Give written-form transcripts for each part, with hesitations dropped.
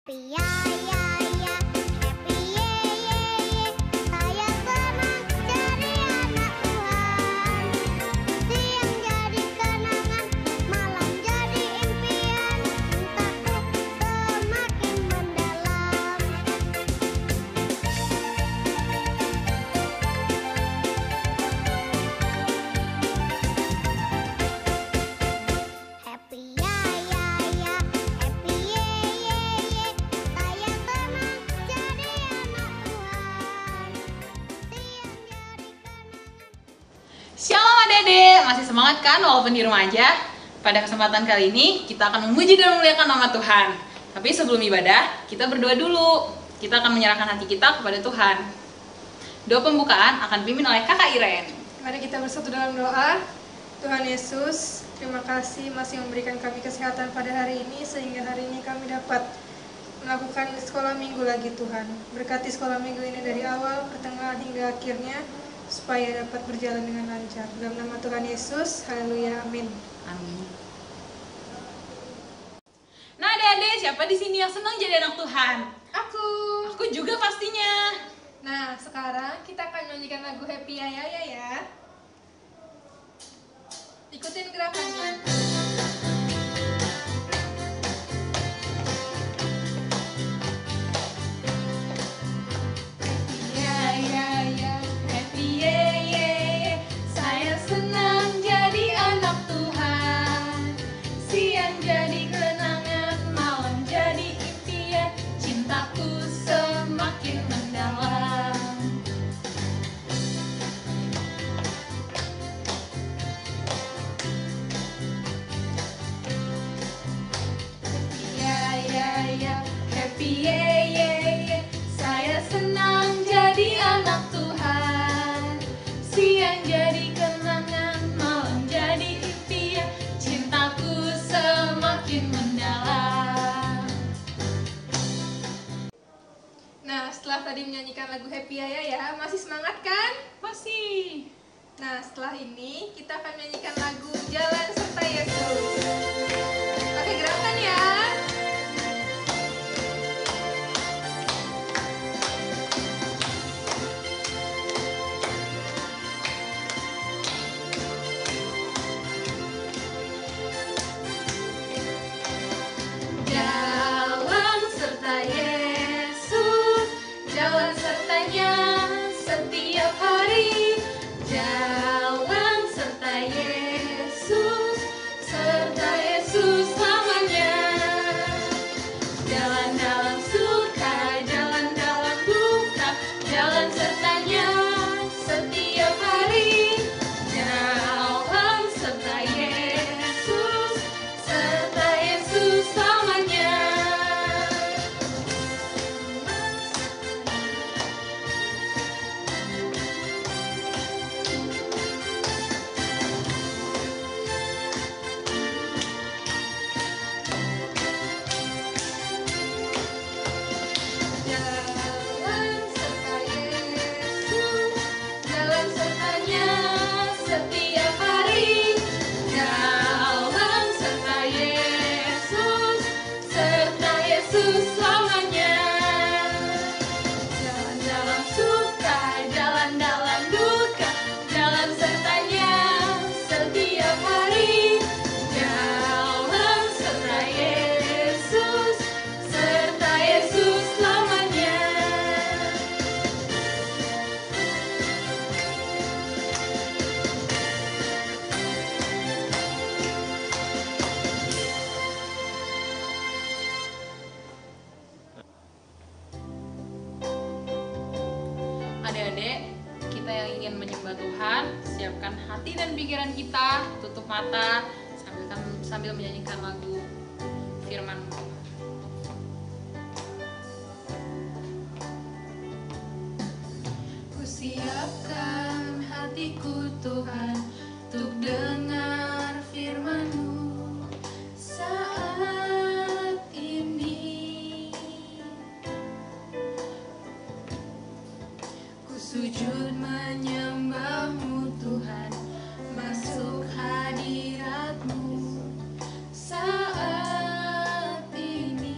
Happy ya ya ya, happy ye ye ye. Saya senang jadi anak Tuhan. Siang jadi kenangan, malam jadi impian. Cintaku semakin mendalam. Happy ya ya ya, happy ye ye ye. Saya senang jadi anak Tuhan. Siang jadi kenangan. Shalom adik-adik, masih semangat kan walaupun di rumah aja? Pada kesempatan kali ini kita akan memuji dan memuliakan nama Tuhan. Tapi sebelum ibadah, kita berdoa dulu. Kita akan menyerahkan hati kita kepada Tuhan. Doa pembukaan akan dipimpin oleh Kakak Iren. Mari kita bersatu dalam doa. Tuhan Yesus, terima kasih masih memberikan kami kesehatan pada hari ini, sehingga hari ini kami dapat melakukan sekolah minggu lagi Tuhan. Berkati sekolah minggu ini dari awal, pertengahan hingga akhirnya, supaya dapat berjalan dengan lancar. Dalam nama Tuhan Yesus, haleluya, amin. Amin. Nah adik-adik, siapa di sini yang senang jadi anak Tuhan? Aku. Aku juga pastinya. Nah, sekarang kita akan menyanyikan lagu Happy Ya Ya Ya ya. Ikutin gerakannya. Ya ya ya, happy ye ye ye. Saya senang jadi anak Tuhan. Siang jadi kenangan, malam jadi impian. Cintaku semakin mendalam. Ya ya ya, happy ye ye ye. Saya senang jadi anak Tuhan. Siang jadi kenangan, malam jadi impian. Cintaku semakin mendalam. Nah, setelah tadi menyanyikan lagu Happy Ya Ya ya, masih semangat kan? Masih. Nah, setelah ini kita akan menyanyikan lagu Jalan Serta Yesus. Pakai gerakan ya. Jalan serta Yesus, jalan sertanya setiap hari. Jalan serta Yesus, serta Yesus selamanya. Jalan dalam suka, jalan dalam duka, jalan sertanya setiap hari. Jalan serta Yesus, serta Yesus selamanya. Jalan serta Yesus, jalan sertanya setiap hari. Jalan serta Yesus, serta Yesus selamanya. Jalan dalam suka, jalan dalam duka, jalan sertanya setiap hari. Jalan serta Yesus, serta Yesus selamanya. Adik-adik, kita yang ingin menyembah Tuhan, siapkan hati dan pikiran kita, tutup mata, sambil menyanyikan lagu firman Tuhan. Kusiapkan hatiku Tuhan, untuk dengar firman-Mu saat ini. Ku sujud menyembah-Mu Tuhan, masuk hadirat-Mu saat ini.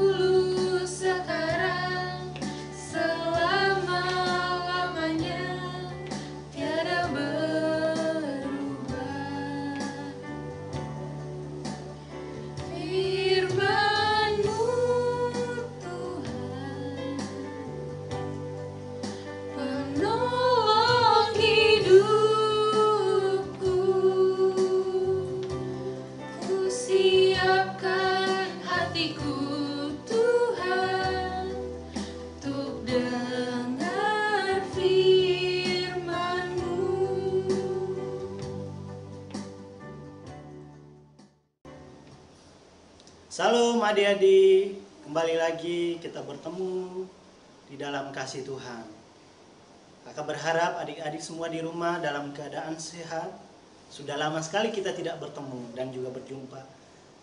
dulu, sekarang, selama-lamanya, tiada berubah. Firman-Mu Tuhan, penolong hidupku. Ku siapkan hatiku Tuhan, untuk dengar firman-Mu. Salam adik-adik, kembali lagi kita bertemu di dalam kasih Tuhan. Kakak berharap adik-adik semua di rumah dalam keadaan sehat. Sudah lama sekali kita tidak bertemu dan juga berjumpa.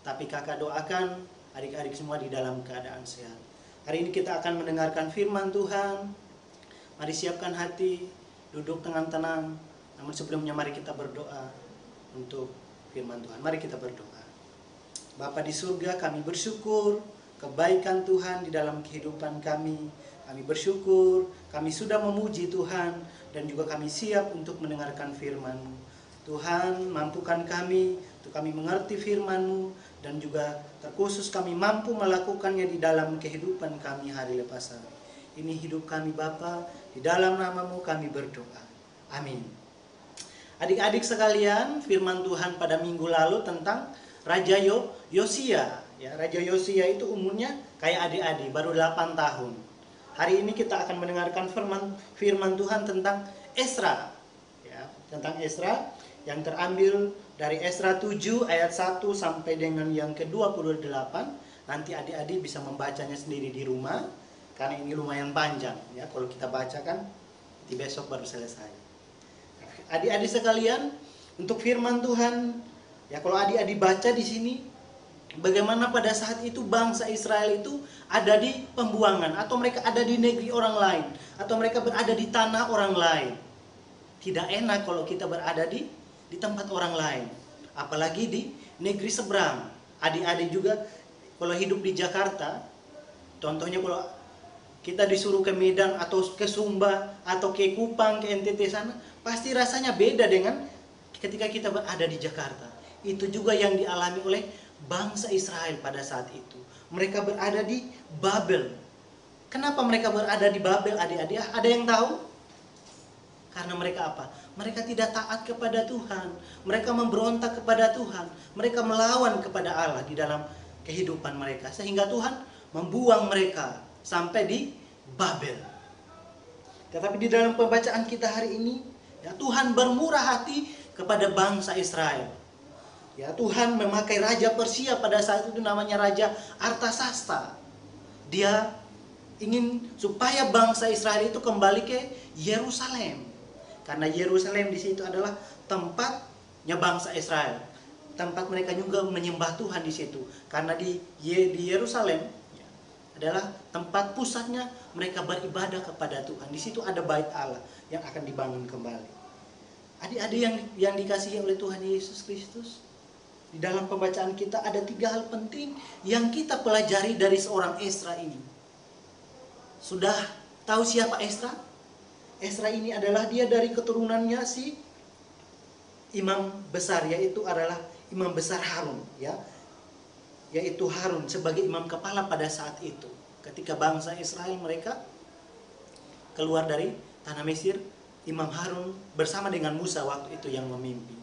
Tapi kakak doakan adik-adik semua di dalam keadaan sehat. Hari ini kita akan mendengarkan firman Tuhan. Mari siapkan hati, duduk dengan tenang. Namun sebelumnya mari kita berdoa untuk firman Tuhan. Mari kita berdoa. Bapa di surga, kami bersyukur kebaikan Tuhan di dalam kehidupan kami. Kami bersyukur, kami sudah memuji Tuhan dan juga kami siap untuk mendengarkan firman-Mu. Tuhan, mampukan kami untuk kami mengerti firman-Mu dan juga terkhusus kami mampu melakukannya di dalam kehidupan kami hari lepas hari. Ini hidup kami Bapa, di dalam nama-Mu kami berdoa. Amin. Adik-adik sekalian, firman Tuhan pada minggu lalu tentang Raja Yosia. Ya, Raja Yosia itu umurnya kayak adik-adik, baru 8 tahun. Hari ini kita akan mendengarkan firman Tuhan tentang Esra. Ya, tentang Esra yang terambil dari Esra 7 ayat 1 sampai dengan yang ke-28. Nanti adik-adik bisa membacanya sendiri di rumah karena ini lumayan panjang ya. Kalau kita bacakan di besok baru selesai. Adik-adik sekalian, untuk firman Tuhan ya, kalau adik-adik baca di sini, bagaimana pada saat itu bangsa Israel itu ada di pembuangan, atau mereka ada di negeri orang lain, atau mereka berada di tanah orang lain. Tidak enak kalau kita berada di tempat orang lain, apalagi di negeri seberang. Adik-adik juga kalau hidup di Jakarta, contohnya kalau kita disuruh ke Medan atau ke Sumba atau ke Kupang, ke NTT sana, pasti rasanya beda dengan ketika kita berada di Jakarta. Itu juga yang dialami oleh bangsa Israel pada saat itu. Mereka berada di Babel. Kenapa mereka berada di Babel, adik-adik? Ada yang tahu? Karena mereka apa? Mereka tidak taat kepada Tuhan. Mereka memberontak kepada Tuhan. Mereka melawan kepada Allah di dalam kehidupan mereka. Sehingga Tuhan membuang mereka sampai di Babel. Tetapi di dalam pembacaan kita hari ini, ya, Tuhan bermurah hati kepada bangsa Israel. Ya, Tuhan memakai Raja Persia pada saat itu namanya Raja Artasasta. Dia ingin supaya bangsa Israel itu kembali ke Yerusalem. Karena Yerusalem di situ adalah tempatnya bangsa Israel. Tempat mereka juga menyembah Tuhan di situ. Karena di Yerusalem ya, adalah tempat pusatnya mereka beribadah kepada Tuhan. Di situ ada bait Allah yang akan dibangun kembali. Adik-adik yang dikasihi oleh Tuhan Yesus Kristus, di dalam pembacaan kita ada 3 hal penting yang kita pelajari dari seorang Esra ini. Sudah tahu siapa Esra? Esra ini adalah dia dari keturunannya si imam besar, yaitu adalah imam besar Harun, ya. Yaitu Harun sebagai imam kepala pada saat itu. Ketika bangsa Israel mereka keluar dari tanah Mesir, Imam Harun bersama dengan Musa waktu itu yang memimpin.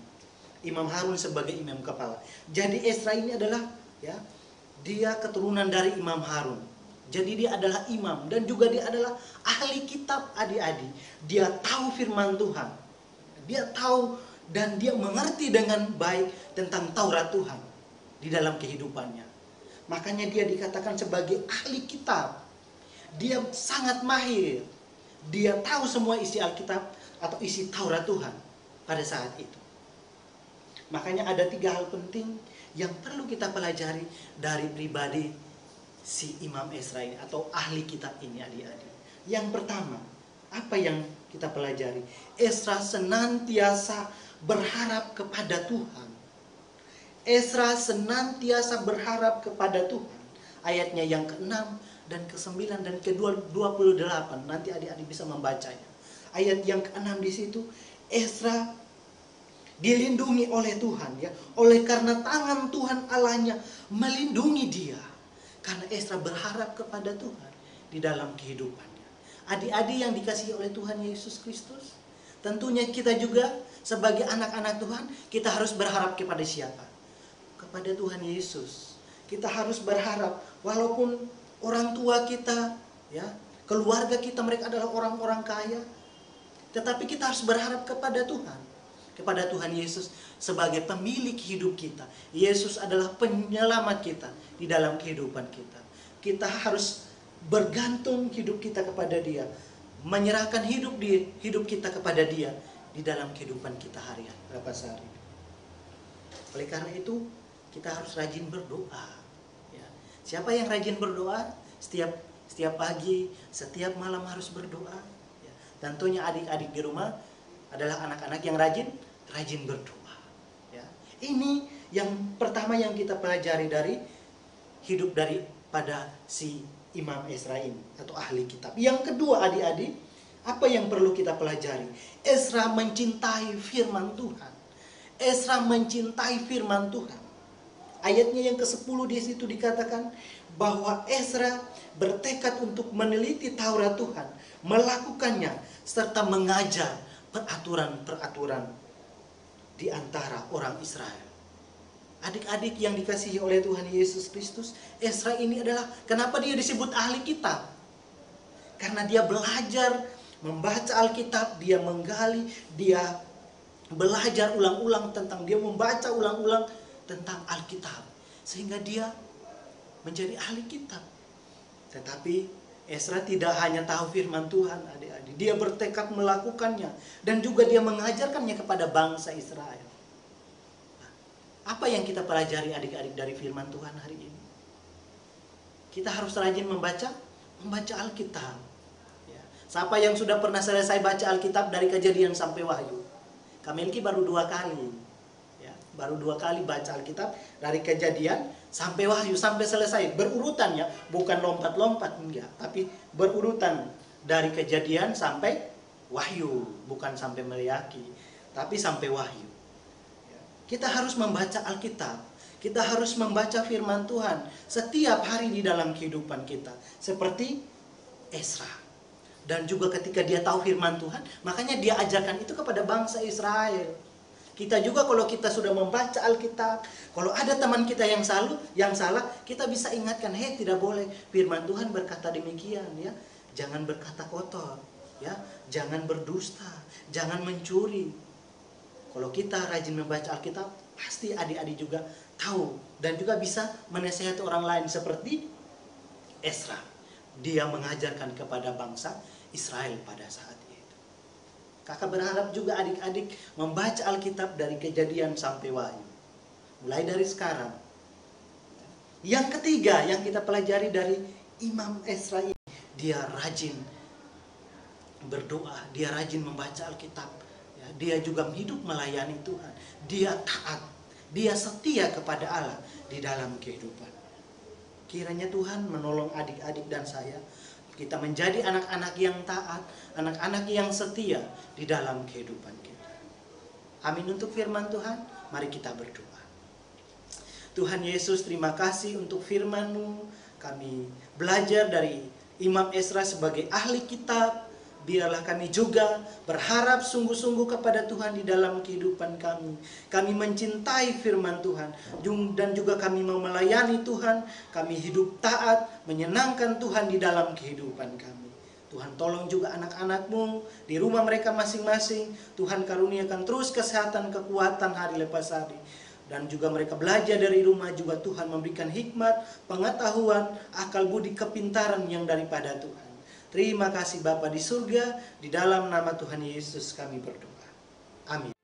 Imam Harun sebagai imam kepala. Jadi Esra ini adalah ya, dia keturunan dari Imam Harun. Jadi dia adalah imam dan juga dia adalah ahli kitab, adik-adik. Dia tahu firman Tuhan. Dia tahu dan dia mengerti dengan baik tentang Taurat Tuhan di dalam kehidupannya. Makanya dia dikatakan sebagai ahli kitab. Dia sangat mahir. Dia tahu semua isi Alkitab atau isi Taurat Tuhan pada saat itu. Makanya ada 3 hal penting yang perlu kita pelajari dari pribadi si Imam Esra ini atau ahli kitab ini, adik-adik. Yang pertama, apa yang kita pelajari? Esra senantiasa berharap kepada Tuhan. Esra senantiasa berharap kepada Tuhan. ayatnya yang ke-6 dan ke-9 dan ke-28. Nanti adik-adik bisa membacanya. Ayat yang ke-6 di situ, Ezra dilindungi oleh Tuhan, ya. Oleh karena tangan Tuhan Allahnya melindungi dia. Karena Ezra berharap kepada Tuhan di dalam kehidupannya. Adik-adik yang dikasihi oleh Tuhan Yesus Kristus, tentunya kita juga sebagai anak-anak Tuhan, kita harus berharap kepada siapa? Kepada Tuhan Yesus. Kita harus berharap, walaupun orang tua kita, ya, keluarga kita mereka adalah orang-orang kaya, tetapi kita harus berharap kepada Tuhan. Kepada Tuhan Yesus sebagai pemilik hidup kita. Yesus adalah penyelamat kita di dalam kehidupan kita. Kita harus bergantung hidup kita kepada Dia, menyerahkan hidup kita kepada Dia di dalam kehidupan kita harian, berapa sehari. Oleh karena itu, kita harus rajin berdoa. Ya. Siapa yang rajin berdoa? Setiap pagi, setiap malam harus berdoa. Ya. Tentunya adik-adik di rumah adalah anak-anak yang rajin berdoa. Ya. Ini yang pertama yang kita pelajari dari hidup daripada si Imam Ezra ini atau ahli kitab. Yang kedua adik-adik, apa yang perlu kita pelajari? Ezra mencintai firman Tuhan. Ezra mencintai firman Tuhan. Ayatnya yang ke-10 di situ dikatakan bahwa Ezra bertekad untuk meneliti Taurat Tuhan, melakukannya serta mengajar peraturan-peraturan di antara orang Israel. Adik-adik yang dikasihi oleh Tuhan Yesus Kristus, Ezra ini adalah, kenapa dia disebut ahli kitab? Karena dia belajar membaca Alkitab, dia menggali, dia belajar ulang-ulang tentang, dia membaca ulang-ulang tentang Alkitab. Sehingga dia menjadi ahli kitab. Tetapi Ezra tidak hanya tahu firman Tuhan, adik-adik. Dia bertekad melakukannya. Dan juga dia mengajarkannya kepada bangsa Israel. Nah, apa yang kita pelajari adik-adik dari firman Tuhan hari ini? Kita harus rajin membaca Alkitab. Ya. Siapa yang sudah pernah selesai baca Alkitab dari Kejadian sampai Wahyu? Kamilki baru 2 kali. Ya, baru 2 kali baca Alkitab dari Kejadian sampai Wahyu, sampai selesai. Berurutan ya, bukan lompat-lompat, enggak. Tapi berurutan dari Kejadian sampai Wahyu. Bukan sampai Meleaki, tapi sampai Wahyu. Kita harus membaca Alkitab. Kita harus membaca firman Tuhan setiap hari di dalam kehidupan kita. Seperti Ezra. Dan juga ketika dia tahu firman Tuhan, makanya dia ajarkan itu kepada bangsa Israel. Kita juga kalau kita sudah membaca Alkitab, kalau ada teman kita yang salah, kita bisa ingatkan, hei, tidak boleh, firman Tuhan berkata demikian, ya. Jangan berkata kotor, ya. Jangan berdusta, jangan mencuri. Kalau kita rajin membaca Alkitab, pasti adik-adik juga tahu dan juga bisa menasihati orang lain seperti Ezra. Dia mengajarkan kepada bangsa Israel pada saat itu. Kakak berharap juga adik-adik membaca Alkitab dari Kejadian sampai Wahyu. Mulai dari sekarang. Yang ketiga yang kita pelajari dari Imam Ezra ini, dia rajin berdoa, dia rajin membaca Alkitab. Ya, dia juga hidup melayani Tuhan. Dia taat, dia setia kepada Allah di dalam kehidupan. Kiranya Tuhan menolong adik-adik dan saya, kita menjadi anak-anak yang taat, anak-anak yang setia di dalam kehidupan kita. Amin untuk firman Tuhan. Mari kita berdoa. Tuhan Yesus, terima kasih untuk firman-Mu. Kami belajar dari Imam Ezra sebagai ahli kitab. Biarlah kami juga berharap sungguh-sungguh kepada Tuhan di dalam kehidupan kami. Kami mencintai firman Tuhan. Dan juga kami mau melayani Tuhan. Kami hidup taat, menyenangkan Tuhan di dalam kehidupan kami. Tuhan tolong juga anak-anak-Mu di rumah mereka masing-masing. Tuhan karuniakan terus kesehatan, kekuatan hari lepas hari. Dan juga mereka belajar dari rumah juga Tuhan memberikan hikmat, pengetahuan, akal budi, kepintaran yang daripada Tuhan. Terima kasih Bapa di surga, di dalam nama Tuhan Yesus kami berdoa. Amin.